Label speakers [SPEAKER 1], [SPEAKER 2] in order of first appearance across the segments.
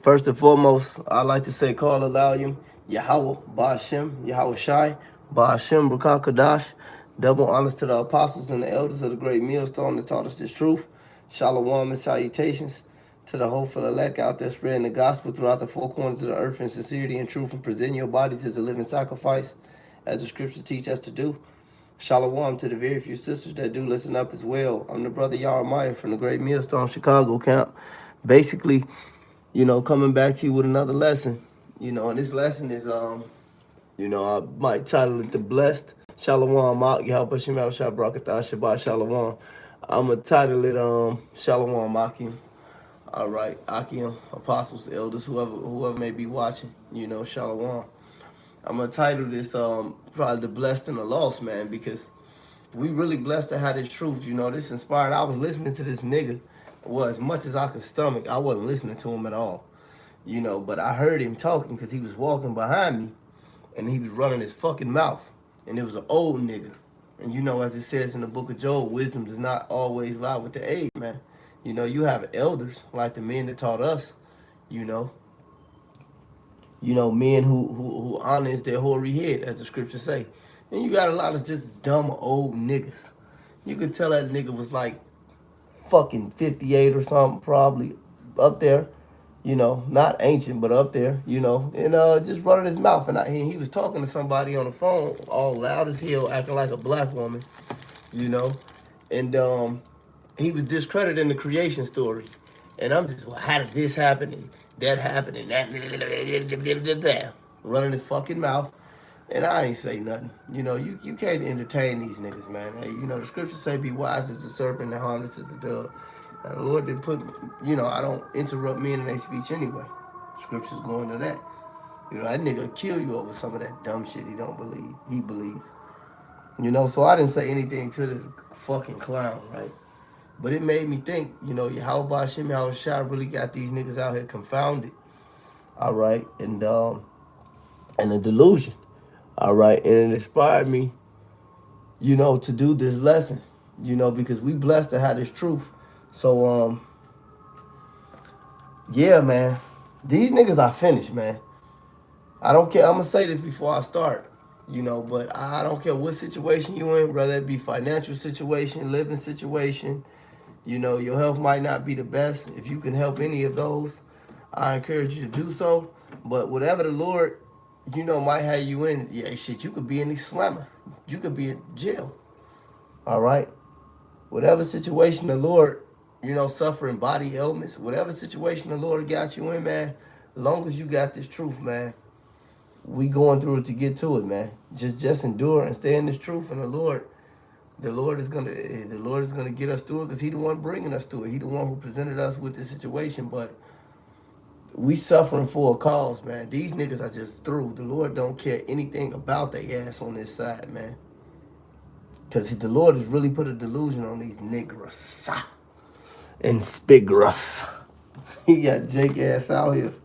[SPEAKER 1] First and foremost, I like to say call Alalium, Yahweh, Ba'ashem, Yahweh Shai, Ba'ashem, Kadash. Double honors to the apostles and the elders of the great millstone that taught us this truth. Shalom and salutations to the hopeful elect out there spreading the gospel throughout the four corners of the earth in sincerity and truth and presenting your bodies as a living sacrifice, as the scriptures teach us to do. Shalom to the very few sisters that do listen up as well. I'm the brother Yaramiah from the Great Millstone Chicago camp. Basically, coming back to you with another lesson. And this lesson is, I might title it The Blessed. Shalom, Mak, Yahweh Shem, Shah, Barakatah, Shabbat, Shalom. I'm going to title it, Shalom, Akim. All right, Akim, apostles, elders, whoever may be watching, Shalom. I'm going to title this, probably The Blessed and the Lost, man, because we really blessed to have this truth. This inspired. I was listening to this nigga. Well, as much as I could stomach, I wasn't listening to him at all. But I heard him talking because he was walking behind me and he was running his fucking mouth. And it was an old nigga. And as it says in the book of Job, wisdom does not always lie with the age, man. You have elders like the men that taught us, men who honors their hoary head, as the scriptures say. And you got a lot of just dumb old niggas. You could tell that nigga was like fucking 58 or something, probably up there, not ancient, but up there, and just running his mouth. And he was talking to somebody on the phone, all loud as hell, acting like a black woman, and he was discrediting the creation story. And I'm just, well, how did this happen and that happen and that, running his fucking mouth. And I ain't say nothing. You can't entertain these niggas, man. Hey, the scriptures say be wise as a serpent and harmless as a dove. Now, the Lord didn't put, I don't interrupt men in their speech anyway. Scriptures go into that. That nigga kill you over some of that dumb shit he believes. So I didn't say anything to this fucking clown, right? But it made me think, Yahweh Hashem, Yahweh Shai really got these niggas out here confounded. All right. And the delusion. All right, and it inspired me, to do this lesson, because we blessed to have this truth. So, yeah, man, these niggas are finished, man. I don't care. I'm going to say this before I start, but I don't care what situation you in, whether it be financial situation, living situation, your health might not be the best. If you can help any of those, I encourage you to do so. But whatever the Lord might have you in, you could be in the slammer. You could be in jail. All right? Whatever situation the Lord, suffering body ailments, whatever situation the Lord got you in, man, as long as you got this truth, man, we going through it to get to it, man. Just endure and stay in this truth, and the Lord is gonna get us through it because He the one bringing us through it. He the one who presented us with this situation, but we suffering for a cause, man. These niggas are just through. The Lord don't care anything about their ass on this side, man. Because the Lord has really put a delusion on these niggas and spigras. He got Jake ass out here.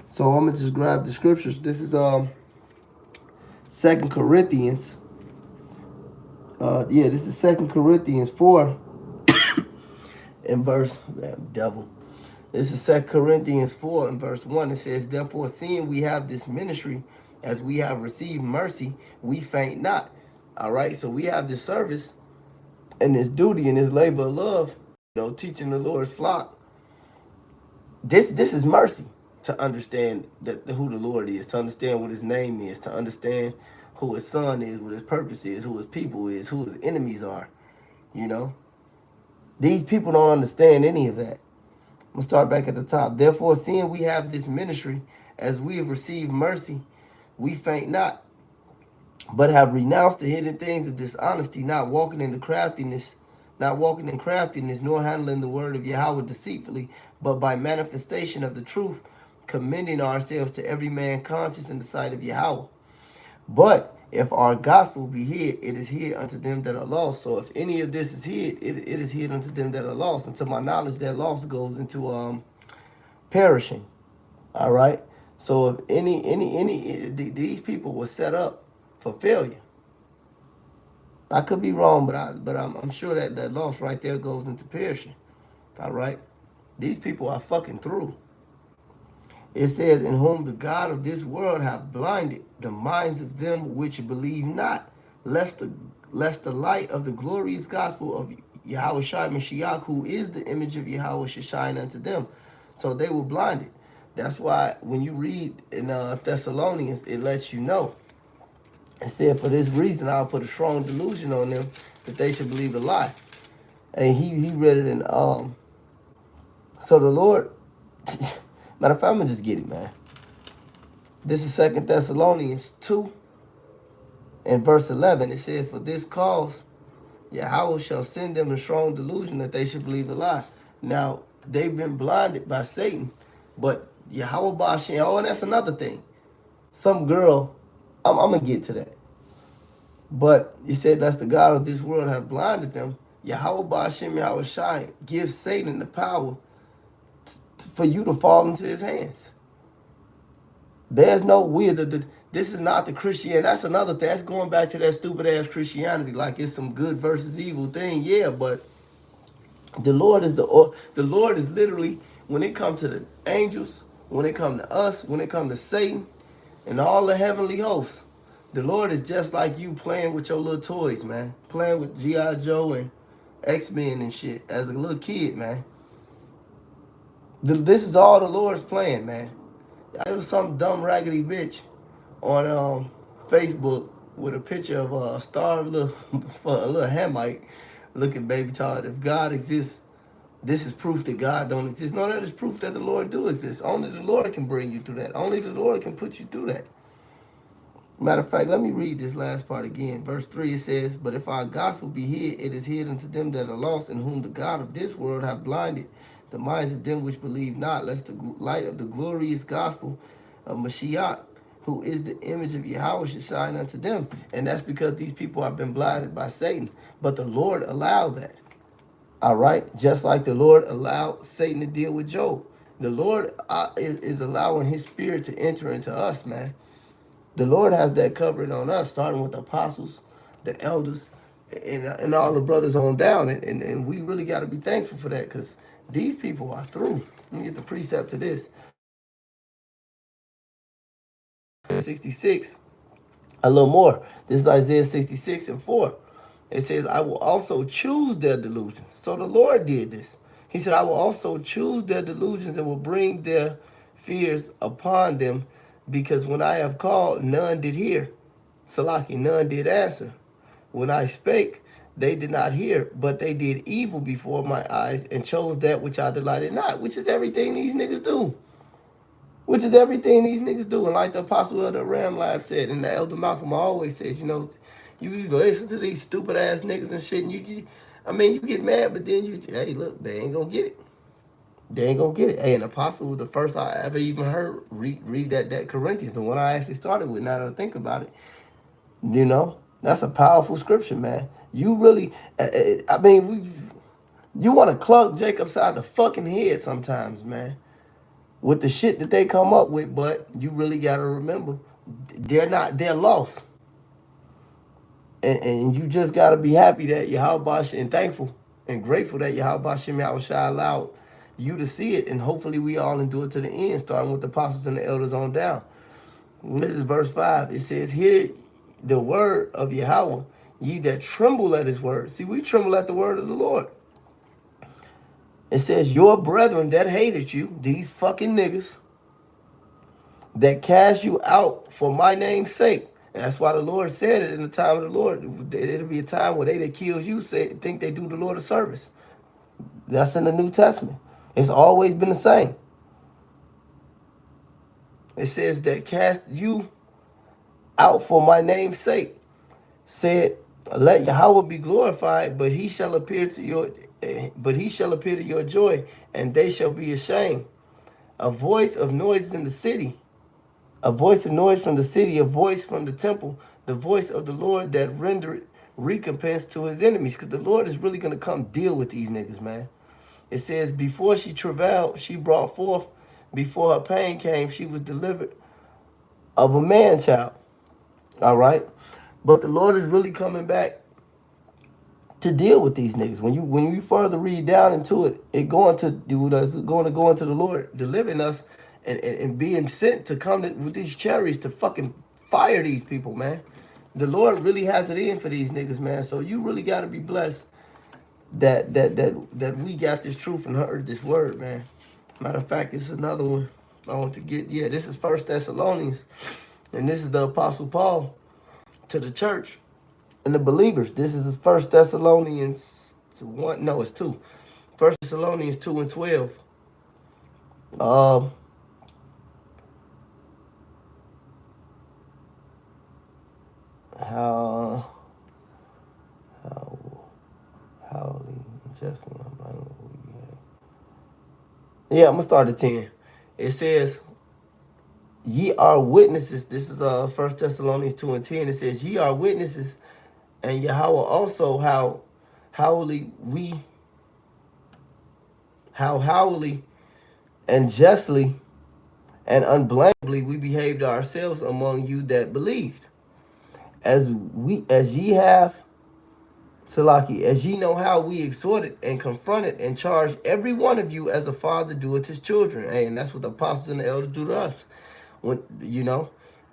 [SPEAKER 1] So I'm going to just grab the scriptures. This is 2 Corinthians. This is 2 Corinthians 4 in verse, devil. This is 2 Corinthians 4 and verse 1. It says, therefore, seeing we have this ministry, as we have received mercy, we faint not. All right, so we have this service and this duty and this labor of love, teaching the Lord's flock. This is mercy, to understand who the Lord is, to understand what His name is, to understand who His Son is, what His purpose is, who His people is, who His enemies are. These people don't understand any of that. I'm going to start back at the top. Therefore, seeing we have this ministry, as we have received mercy, we faint not, but have renounced the hidden things of dishonesty, not walking in craftiness, nor handling the word of Yahweh deceitfully, but by manifestation of the truth, commending ourselves to every man conscious in the sight of Yahweh. But if our gospel be hid, it is hid unto them that are lost. So if any of this is hid, it is hid unto them that are lost. And to my knowledge, that loss goes into perishing. All right. So if these people were set up for failure. I could be wrong, but I'm sure that loss right there goes into perishing. All right. These people are fucking through. It says, in whom the God of this world hath blinded the minds of them which believe not, lest the light of the glorious gospel of Yahweh Shai Mashiach, who is the image of Yahweh, should shine unto them. So they were blinded. That's why when you read in Thessalonians, it lets you know. It said, for this reason, I'll put a strong delusion on them that they should believe a lie. And he read it in, so the Lord, matter of fact, I'm going to just get it, man. This is 2 Thessalonians 2 and verse 11. It says, for this cause, Yahweh shall send them a strong delusion that they should believe a lie. Now, they've been blinded by Satan, but Yahweh Ba'ashem, oh, and that's another thing. Some girl, I'm going to get to that. But he said that's the God of this world have blinded them. Yahweh Ba'ashem Yahweh Shai gives Satan the power for you to fall into his hands. There's no weird. This is not the Christianity. That's another thing. That's going back to that stupid ass Christianity. Like it's some good versus evil thing. Yeah, but the Lord is the Lord is literally, when it comes to the angels, when it comes to us, when it comes to Satan and all the heavenly hosts, the Lord is just like you playing with your little toys, man. Playing with G.I. Joe and X-Men and shit as a little kid, man. This is all the Lord's plan, man. It was some dumb raggedy bitch on Facebook with a picture of a starved little Hamite looking baby Todd. If God exists, this is proof that God don't exist. No, that is proof that the Lord do exist. Only the Lord can bring you through that. Only the Lord can put you through that. Matter of fact, let me read this last part again. Verse 3, it says, but if our gospel be hid, it is hid unto them that are lost, in whom the God of this world hath blinded the minds of them which believe not, lest the light of the glorious gospel of Mashiach, who is the image of Yahweh, should shine unto them. And that's because these people have been blinded by Satan. But the Lord allowed that. All right? Just like the Lord allowed Satan to deal with Job. The Lord is allowing his spirit to enter into us, man. The Lord has that covering on us, starting with the apostles, the elders, and all the brothers on down. And we really got to be thankful for that, because these people are through. Let me get the precept to this. 66, a little more. This is Isaiah 66 and 4. It says, I will also choose their delusions. So the Lord did this. He said, I will also choose their delusions and will bring their fears upon them, because when I have called, none did hear. Salaki, none did answer. When I spake, they did not hear, but they did evil before my eyes and chose that which I delighted not, which is everything these niggas do. Which is everything these niggas do. And like the Apostle Elder Ramlab said, and the Elder Malcolm always says, you know, you listen to these stupid ass niggas and shit, and you get mad, but then hey, look, they ain't gonna get it. They ain't gonna get it. Hey, an Apostle was the first I ever even heard read that Corinthians, the one I actually started with, now that I think about it. You know, that's a powerful scripture, man. You really, you want to cluck Jacob side the fucking head sometimes, man, with the shit that they come up with, but you really got to remember, they're lost. And you just got to be happy that Yahweh and thankful and grateful that Yahweh Shai allowed you to see it, and hopefully we all endure to the end, starting with the apostles and the elders on down. This is verse 5. It says, hear the word of Yahweh, ye that tremble at his word. See, we tremble at the word of the Lord. It says, your brethren that hated you, these fucking niggas, that cast you out for my name's sake. And that's why the Lord said it in the time of the Lord. It'll be a time where they that kills you think they do the Lord a service. That's in the New Testament. It's always been the same. It says that cast you out for my name's sake. Said, let Yahweh be glorified, but he shall appear to your joy, and they shall be ashamed. A voice of noise in the city, a voice of noise from the city, a voice from the temple, the voice of the Lord that rendered recompense to his enemies. Because the Lord is really going to come deal with these niggas, man. It says, before she travailed, she brought forth. Before her pain came, she was delivered of a man child. All right? But the Lord is really coming back to deal with these niggas. When you further read down into it, it's going to go into the Lord delivering us and being sent to come with these chariots to fucking fire these people, man. The Lord really has it in for these niggas, man. So you really gotta be blessed that we got this truth and heard this word, man. Matter of fact, this is another one I want to get. Yeah, this is First Thessalonians, and this is the Apostle Paul to the church and the believers. This is First Thessalonians 1. No, it's 2. First Thessalonians 2:12. Um, how justly yeah, I'm gonna start at 10. It says, "Ye are witnesses." This is First Thessalonians 2:10. It says, "Ye are witnesses, and Yahweh also how howly and justly and unblameably we behaved ourselves among you that believed, as ye have." Salaki, as ye know how we exhorted and confronted and charged every one of you as a father doeth his children. Hey, and that's what the apostles and the elders do to us. When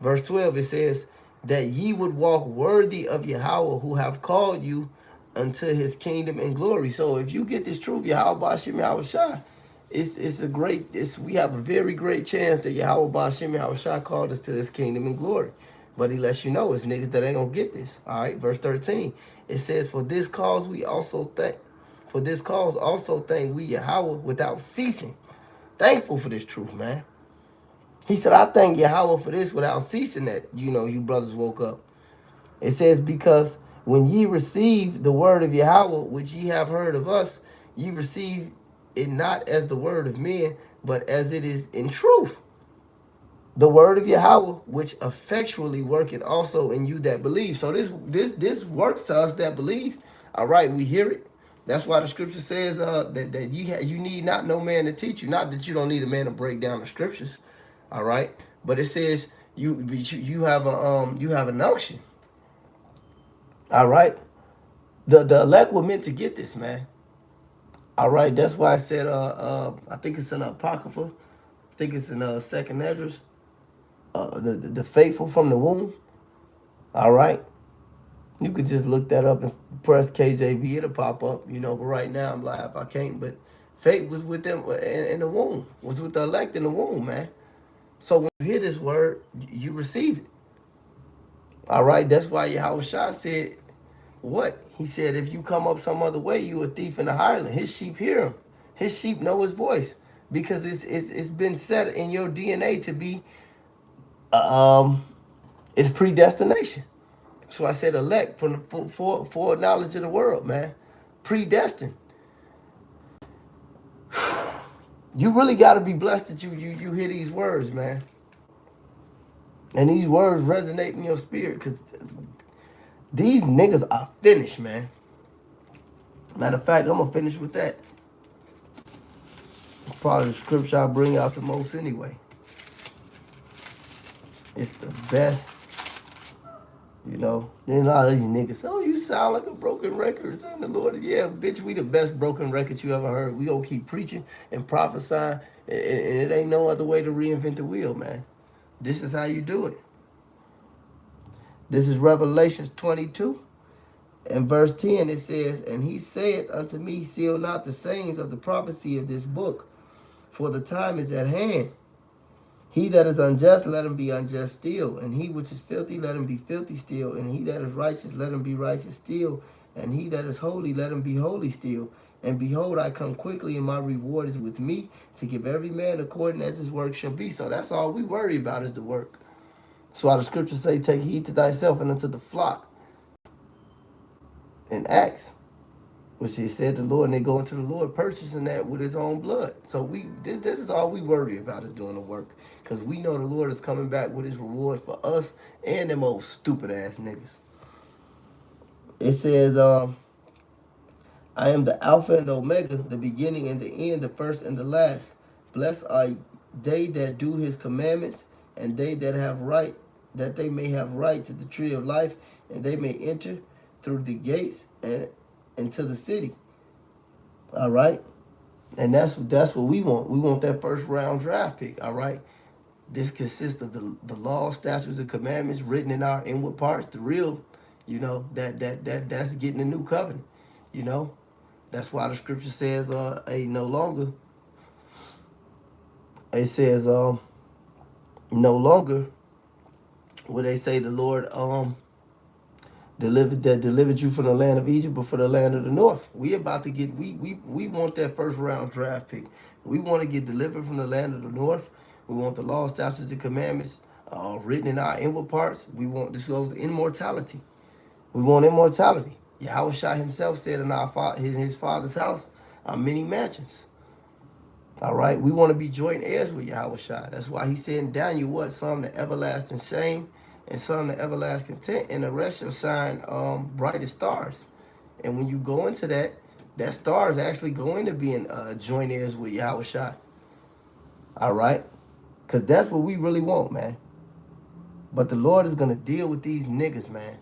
[SPEAKER 1] verse 12, it says, "That ye would walk worthy of Yahweh, who have called you unto his kingdom and glory." So if you get this truth, Yahweh Bashim Yahweh Shai, we have a very great chance that Yahweh Bashim Yahweh Shai called us to his kingdom and glory. But he lets you know it's niggas that ain't gonna get this. All right, verse 13. It says, For this cause also thank we Yahweh without ceasing. Thankful for this truth, man. He said, I thank Yahweh for this without ceasing that, you brothers woke up. It says, because when ye receive the word of Yahweh, which ye have heard of us, ye receive it not as the word of men, but as it is in truth. The word of Yahweh, which effectually worketh also in you that believe. So this works to us that believe. All right, we hear it. That's why the scripture says that you need not no man to teach you. Not that you don't need a man to break down the scriptures. All right, but it says you have an unction. All right, the elect were meant to get this, man. All right, that's why I said I think it's in Apocrypha. I think it's in Second Esdras. The faithful from the womb. All right. You could just look that up and press KJV. It'll pop up, But right now I'm live. I can't. But faith was with them in the womb. Was with the elect in the womb, man. So when you hear this word, you receive it. All right. That's why Yahweh Shah said, what? He said, if you come up some other way, you a thief in the hireling. His sheep hear him. His sheep know his voice. Because it's been set in your DNA to be it's predestination. So I said elect from the foreknowledge of the world, man. Predestined. You really got to be blessed that you hear these words, man. And these words resonate in your spirit because these niggas are finished, man. Matter of fact, I'm going to finish with that. It's probably the scripture I bring out the most anyway. It's the best. Then a lot of these niggas say, oh, you sound like a broken record. Son, the Lord, yeah, bitch, we the best broken records you ever heard. We gonna keep preaching and prophesying, and it ain't no other way to reinvent the wheel, man. This is how you do it. This is Revelation 22. And verse 10, it says, And he said unto me, Seal not the sayings of the prophecy of this book, for the time is at hand. He that is unjust, let him be unjust still. And he which is filthy, let him be filthy still. And he that is righteous, let him be righteous still. And he that is holy, let him be holy still. And behold, I come quickly, and my reward is with me, to give every man according as his work shall be. So that's all we worry about is the work. So why the scriptures say, take heed to thyself and unto the flock. In Acts, which he said the Lord, and they go into the Lord purchasing that with his own blood. So this is all we worry about is doing the work. Because we know the Lord is coming back with his reward for us and them old stupid ass niggas. It says, I am the Alpha and the Omega, the beginning and the end, the first and the last. Blessed are they that do his commandments, and they that have right, that they may have right to the tree of life, and they may enter through the gates and into the city. All right. And that's what we want. We want that first round draft pick, all right? This consists of the law, statutes, and commandments written in our inward parts. The real, that's getting a new covenant. You know, that's why the scripture says, no longer. It says, no longer will they say the Lord delivered you from the land of Egypt, but for the land of the north. We about to get we want that first round draft pick. We want to get delivered from the land of the north. We want the law, statutes, and commandments written in our inward parts. We want disclosed immortality. We want immortality. Yahweh Shai himself said in his father's house are many mansions. All right, we want to be joint heirs with Yahweh Shai. That's why he said in Daniel, what? Some the everlasting shame and some the everlasting content, and the rest shall shine bright as stars. And when you go into that star is actually going to be in joint heirs with Yahweh Shai. All right? Because that's what we really want, man. But the Lord is going to deal with these niggas, man.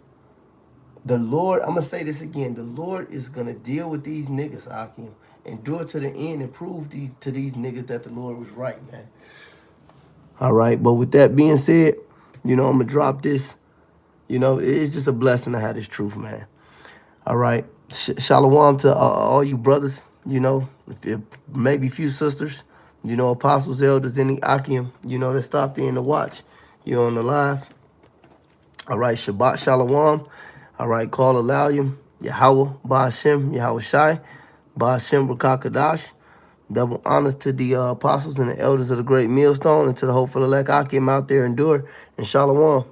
[SPEAKER 1] The Lord, I'm going to say this again. The Lord is going to deal with these niggas, Akim. Endure to the end and prove to these niggas that the Lord was right, man. All right, but with that being said, I'm going to drop this. It's just a blessing to have this truth, man. All right. Shalom to all you brothers, maybe few sisters, apostles, elders, any Akim, that stopped in to watch, on the live. All right, Shabbat Shalom. All right, call Alalium, Yahweh, Ba'ashem, Yahweh Shai, Ba'ashem, Rakakadash. Double honors to the apostles and the elders of the great millstone and to the hopeful elect Akim out there endure. And Shalom.